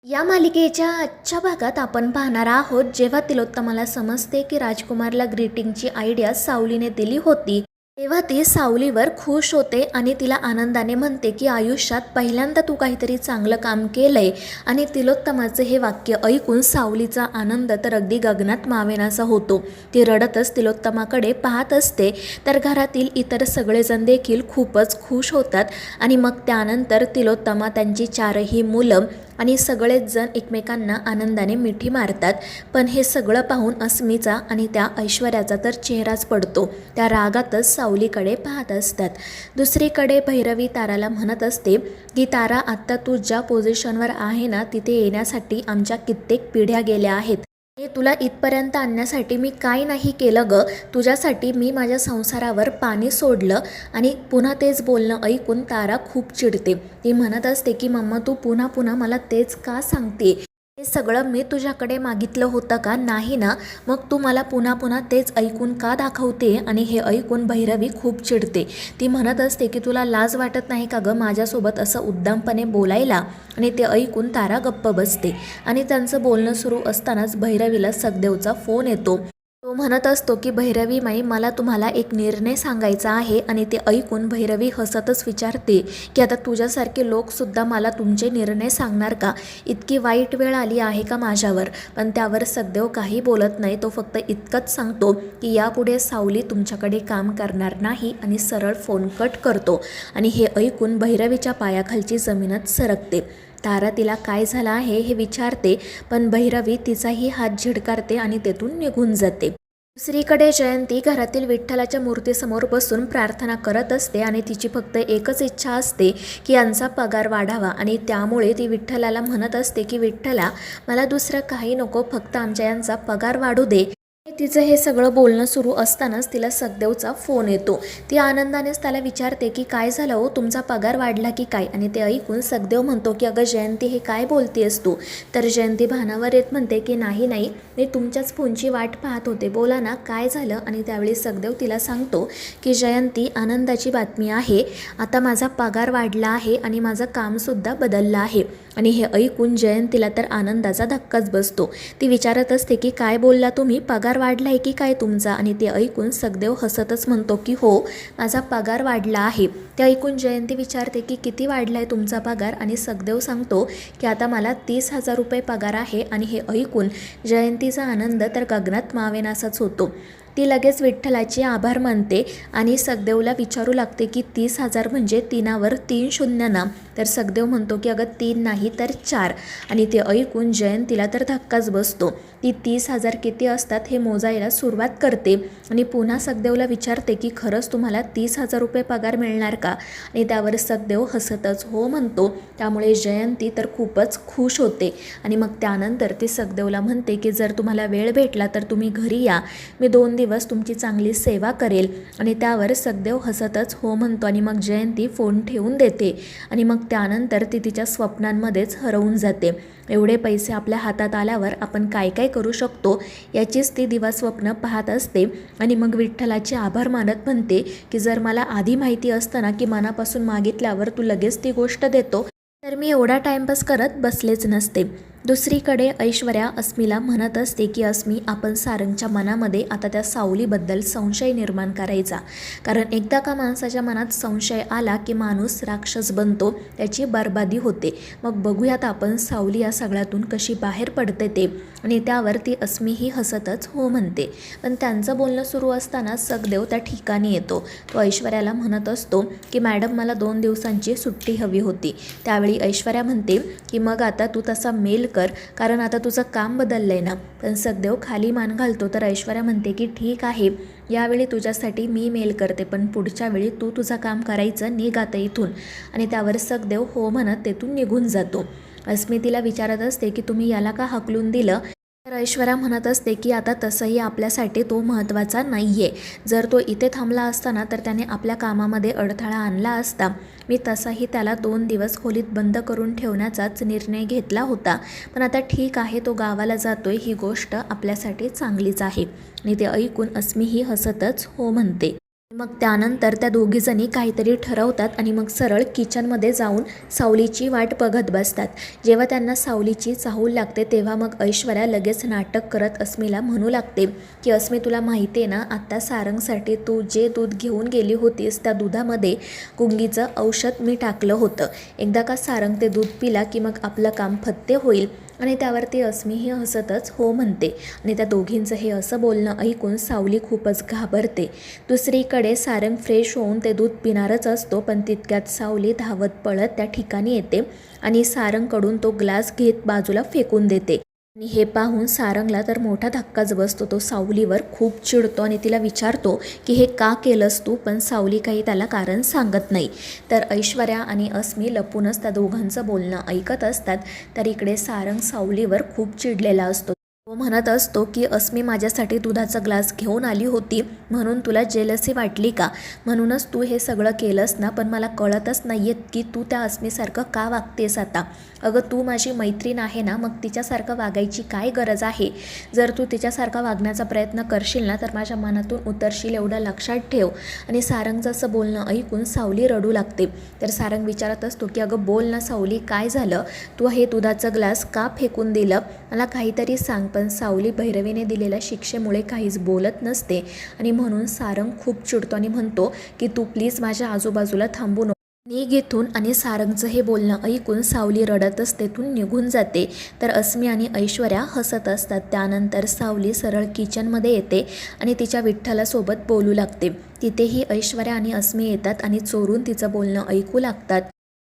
या मालिकेच्या आजच्या भागात आपण पाहणार आहोत जेव्हा तिलोत्तमाला समजते की राजकुमारला ग्रीटिंगची आयडिया सावलीने दिली होती, तेव्हा ती सावलीवर खुश होते आणि तिला आनंदाने म्हणते की आयुष्यात पहिल्यांदा तू काहीतरी चांगलं काम केलंय. आणि तिलोत्तमाचे हे वाक्य ऐकून सावलीचा आनंद तर अगदी गगनात मावेनासा होतो. ती रडतच तिलोत्तमाकडे पाहत असते, तर घरातील इतर सगळेजण देखील खूपच खुश होतात. आणि मग त्यानंतर तिलोत्तमा, त्यांची चारही मुलं आणि सगळेच जण एकमेकांना आनंदाने मिठी मारतात. पण हे सगळं पाहून अस्मीचा आणि त्या ऐश्वर्याचा तर चेहराच पडतो. त्या रागातच सावलीकडे पाहत असतात. दुसरीकडे भैरवी ताराला म्हणत असते की तारा, आत्ता तू ज्या पोझिशनवर आहे ना, तिथे येण्यासाठी आमच्या कित्येक पिढ्या गेल्या आहेत. हे तुला इथपर्यंत आणण्यासाठी मी काय नाही केलं ग. तुझ्यासाठी मी माझ्या संसारावर पाणी सोडलं. आणि पुन्हा तेच बोलणं ऐकून तारा खूप चिडते. ती म्हणत असते की मम्मा, तू पुन्हा पुन्हा मला तेच का सांगते? हे सगळं मी तुझ्याकडे मागितलं होतं का? नाही ना. मग तू मला पुन्हा पुन्हा तेच ऐकून का दाखवते? आणि हे ऐकून भैरवी खूप चिडते. ती म्हणत असते की तुला लाज वाटत नाही का ग माझ्यासोबत असं उद्दामपणे बोलायला? आणि ते ऐकून तारा गप्प बसते. आणि त्यांचं बोलणं सुरू असतानाच भैरवीला सखदेवचा फोन येतो. तो म्हणत असतो की भैरवी माई, मला तुम्हाला एक निर्णय सांगायचा आहे. आणि ते ऐकून भैरवी हसतच विचारते की आता तुझ्यासारखे लोकसुद्धा मला तुमचे निर्णय सांगणार का? इतकी वाईट वेळ आली आहे का माझ्यावर? पण त्यावर सखदेव काही बोलत नाही. तो फक्त इतकंच सांगतो की यापुढे सावली तुमच्याकडे काम करणार नाही, आणि सरळ फोन कट करतो. आणि हे ऐकून भैरवीच्या पायाखालची जमीनच सरकते. तारा तिला काय झालं आहे हे विचारते, पण भैरवी तिचाही हात झिडकारते आणि तेथून निघून जाते. दुसरीकडे जयंती घरातील विठ्ठलाच्या मूर्तीसमोर बसून प्रार्थना करत असते. आणि तिची फक्त एकच इच्छा असते की यांचा पगार वाढावा. आणि त्यामुळे ती विठ्ठलाला म्हणत असते की विठ्ठला, मला दुसरं काही नको, फक्त आमच्या यांचा पगार वाढू दे. तिचं हे सगळं बोलणं सुरू असतानाच तिला सखदेवचा फोन येतो. ती आनंदानेच त्याला विचारते की काय झालं हो, तुमचा पगार वाढला की काय? आणि ते ऐकून सखदेव म्हणतो की अगं जयंती, हे काय बोलतेस तू? तर जयंती भानावर येत म्हणते की नाही, मी तुमच्याच फोनची वाट पाहत होते, बोला ना काय झालं? आणि त्यावेळी सखदेव तिला सांगतो की जयंती, आनंदाची बातमी आहे, आता माझा पगार वाढला आहे आणि माझं कामसुद्धा बदललं आहे. आणि हे ऐकून जयंतीला तर आनंदाचा धक्काच बसतो. ती विचारत असते की काय बोलला तुम्ही, पगार वाढला आहे की काय तुमचा? आणि ते ऐकून सखदेव हसतच म्हणतो की हो, माझा पगार वाढला आहे. ते ऐकून जयंती विचारते की किती वाढला आहे तुमचा पगार? आणि सखदेव सांगतो की आता मला 30,000 रुपये पगार आहे. आणि हे ऐकून जयंतीचा आनंद तर गगनात मावेनासाच होतो. ती लगेच विठ्ठलाचे आभार मानते आणि सखदेवला विचारू लागते की 30,000 म्हणजे 3वर 3 शून्य ना? तर सखदेव म्हणतो की अगं 3 नाही तर 4. आणि ते ऐकून जयंतीला तर धक्काच बसतो. ती 30,000 किती असतात हे मोजायला सुरुवात करते. आणि पुन्हा सखदेवला विचारते की खरंच तुम्हाला 30,000 रुपये पगार मिळणार का? आणि त्यावर सखदेव हसतच हो म्हणतो. त्यामुळे जयंती तर खूपच खुश होते. आणि मग त्यानंतर ती सखदेवला म्हणते की जर तुम्हाला वेळ भेटला तर तुम्ही घरी या, मी 2 दिवस तुमची चांगली सेवा करेल. आणि त्यावर सखदेव हसतच हो म्हणतो. आणि मग जयंती फोन ठेवून देते. आणि मग त्यानंतर ती तिच्या स्वप्नांमध्येच हरवून जाते. एवढे पैसे आपल्या हातात आल्यावर आपण काय काय करू शकतो याचीच ती दिवा स्वप्न पाहत असते. आणि मग विठ्ठलाचे आभार मानत म्हणते की जर मला आधी माहिती असतं ना की मनापासून मागितल्यावर तू लगेच ती गोष्ट देतो, तर मी एवढा टाइमपास करत बसलेच नसते. दुसरीकडे ऐश्वर्या अस्मीला म्हणत असते की अस्मी, आपण सारंगच्या मनामध्ये आता त्या सावलीबद्दल संशय निर्माण करायचा. कारण एकदा का माणसाच्या मनात संशय आला की माणूस राक्षस बनतो, त्याची बरबादी होते. मग बघूयात आपण सावली या सगळ्यातून कशी बाहेर पडते ते. आणि त्यावरती अस्मीही हसतच हो म्हणते. पण त्यांचं बोलणं सुरू असताना सखदेव त्या ठिकाणी येतो. तो ऐश्वर्याला म्हणत असतो की मॅडम, मला 2 दिवसांची सुट्टी हवी होती. त्यावेळी ऐश्वर्या म्हणते की मग आता तू तसा मेल कर, कारण आता तुझं काम बदललंय ना? पण सखदेव खाली मान घालतो. तर ऐश्वर्या म्हणते की ठीक आहे, यावेळी तुझ्यासाठी मी मेल करते, पण पुढच्या वेळी तू तुझं काम करायचं, निघ आता इथून. आणि त्यावर सखदेव हो म्हणत तेथून निघून जातो. अस्मी तिला विचारत असते की तुम्ही याला का हाकलून दिलं? तर ऐश्वर्या म्हणत असते की आता तसंही आपल्यासाठी तो महत्त्वाचा नाही आहे. जर तो इथे थांबला असता ना तर त्याने आपल्या कामामध्ये अडथळा आणला असता. मी तसाही त्याला 2 दिवस खोलीत बंद करून ठेवण्याचाच निर्णय घेतला होता. पण आता ठीक आहे, तो गावाला जातोय, ही गोष्ट आपल्यासाठी चांगलीच आहे. आणि ते ऐकून अस्मीही हसतच हो म्हणते. मग त्यानंतर त्या दोघीजणी काहीतरी ठरवतात आणि मग सरळ किचनमध्ये जाऊन सावलीची वाट बघत बसतात. जेव्हा त्यांना सावलीची चाहूल लागते तेव्हा मग ऐश्वर्या लगेच नाटक करत अस्मीला म्हणू लागते की अस्मी, तुला माहिती आहे ना, आत्ता सारंगसाठी तू जे दूध घेऊन गेली होतीस त्या दुधामध्ये गुंगीचं औषध मी टाकलं होतं. एकदा का सारंग ते दूध पिला की मग आपलं काम फत्ते होईल. आणि त्यावरती अस्मीही हसतच हो म्हणते आणि त्या दोघींचं हे असं बोलणं ऐकून सावली खूपच घाबरते. दुसरीकडे सारंग फ्रेश होऊन ते दूध पिणारच असतो, पण तितक्यात सावली धावत पळत त्या ठिकाणी येते आणि सारंगकडून तो ग्लास घेत बाजूला फेकून देते. आणि हे पाहून सारंगला तर मोठा धक्काच बसतो. तो सावलीवर खूप चिडतो आणि तिला विचारतो की हे का केलंस तू, पण सावली काही त्याला कारण सांगत नाही. तर ऐश्वर्या आणि अस्मी लपूनच त्या दोघांचं बोलणं ऐकत असतात. तर इकडे सारंग सावलीवर खूप चिडलेला असतो. तो म्हणत असतो की अस्मी माझ्यासाठी दुधाचा ग्लास घेऊन आली होती म्हणून तुला जेलसी वाटली का, म्हणूनच तू हे सगळं केलंस ना, पण मला कळतच नाही आहे की तू त्या अस्मीसारखं का वागतेस आता. अगं तू माझी मैत्रीण आहे ना, मग तिच्यासारखं वागायची काय गरज आहे. जर तू तिच्यासारखा वागण्याचा प्रयत्न करशील ना तर माझ्या मनातून उतरशील एवढं लक्षात ठेव. आणि सारंगचं असं बोलणं ऐकून सावली रडू लागते. तर सारंग विचारत असतो की अगं बोल ना सावली, काय झालं, तू हे दुधाचं ग्लास का फेकून दिलं, मला काहीतरी सांग. पण सावली भैरवीने दिलेल्या शिक्षेमुळे काहीच बोलत नसते आणि म्हणून सारंग खूप चिडतो आणि म्हणतो की तू प्लीज माझ्या आजूबाजूला थांबू नको, निघ इथून. आणि सारंगचं हे बोलणं ऐकून सावली रडतच तेथून निघून जाते. तर अस्मी आणि ऐश्वर्या हसत असतात. त्यानंतर सावली सरळ किचनमध्ये येते आणि तिच्या विठ्ठलासोबत बोलू लागते. तिथेही ऐश्वर्या आणि अस्मी येतात आणि चोरून तिचं बोलणं ऐकू लागतात.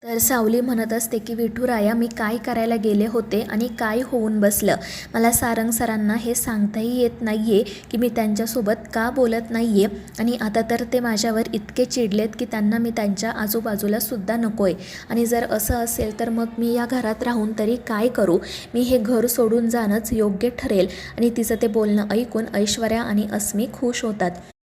तर सावली म्हणत असते की विठुराया, मी काय करायला गेले होते आणि काय होऊन बसलं, मला सारंग सरांना हे सांगताही येत नाही आहे की मी त्यांच्यासोबत का बोलत नाही आहे. आणि आता तर ते माझ्यावर इतके चिडलेत की त्यांना मी त्यांच्या आजूबाजूला सुद्धा नको आहे. आणि जर असं असेल तर मग मी या घरात राहून तरी काय करू, मी हे घर सोडून जाणंच योग्य ठरेल. आणि तिचं ते बोलणं ऐकून ऐश्वर्या आणि अस्मी खुश होतात.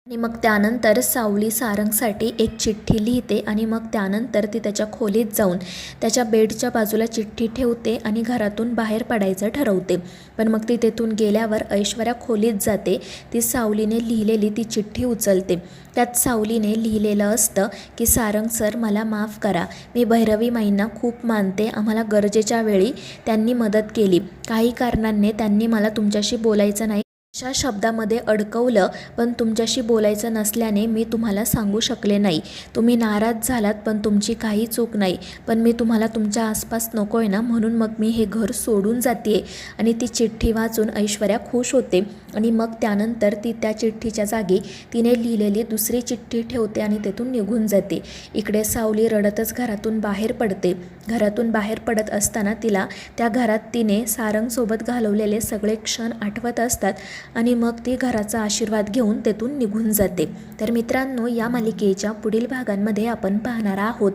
आणि मग त्यानंतर सावली सारंगसाठी एक चिठ्ठी लिहिते आणि मग त्यानंतर ती त्याच्या खोलीत जाऊन त्याच्या बेडच्या बाजूला चिठ्ठी ठेवते आणि घरातून बाहेर पडायचं ठरवते. पण मग ती तेथून गेल्यावर ऐश्वर्या खोलीत जाते. ती सावलीने लिहिलेली ती चिठ्ठी उचलते. त्यात सावलीने लिहिलेलं असतं की सारंग सर, मला माफ करा, मी भैरवी माईंना खूप मानते, आम्हाला गरजेच्या वेळी त्यांनी मदत केली, काही कारणांनी त्यांनी मला तुमच्याशी बोलायचं नाही अशा शब्दामध्ये अडकवलं, पण तुमच्याशी बोलायचं नसल्याने मी तुम्हाला सांगू शकले नाही. तुम्ही नाराज झालात पण तुमची काही चूक नाही, पण मी तुम्हाला तुमच्या आसपास नको आहे ना, म्हणून मग मी हे घर सोडून जाते. आणि ती चिठ्ठी वाचून ऐश्वर्या खुश होते आणि मग त्यानंतर ती त्या चिठ्ठीच्या जागी तिने लिहिलेली दुसरी चिठ्ठी ठेवते आणि तेथून निघून जाते. इकडे सावली रडतच घरातून बाहेर पडते. घरातून बाहेर पडत असताना तिला त्या घरात तिने सारंगसोबत घालवलेले सगळे क्षण आठवत असतात आणि मग ती घराचा आशीर्वाद घेऊन तेथून निघून जाते. तर मित्रांनो, या मालिकेच्या पुढील भागांमध्ये आपण पाहणार आहोत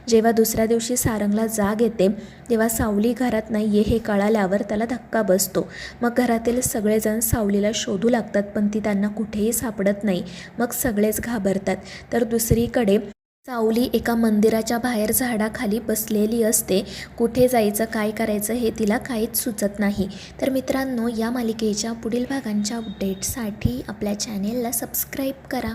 जेव्हा दुसऱ्या दिवशी सारंगला जाग येते तेव्हा सावली घरात नाही आहे हे कळाल्यावर त्याला धक्का बसतो. मग घरातील सगळेजण सावलीला शोधू लागतात पण ती त्यांना कुठेही सापडत नाही. मग सगळेच घाबरतात. तर दुसरीकडे सावली एका मंदिराच्या बाहेर झाडाखाली बसलेली असते. कुठे जायचं, काय करायचं हे तिला काहीच सुचत नाही. तर मित्रांनो, या मालिकेच्या पुढील भागांच्या अपडेटसाठी आपल्या चॅनेलला सबस्क्राईब करा.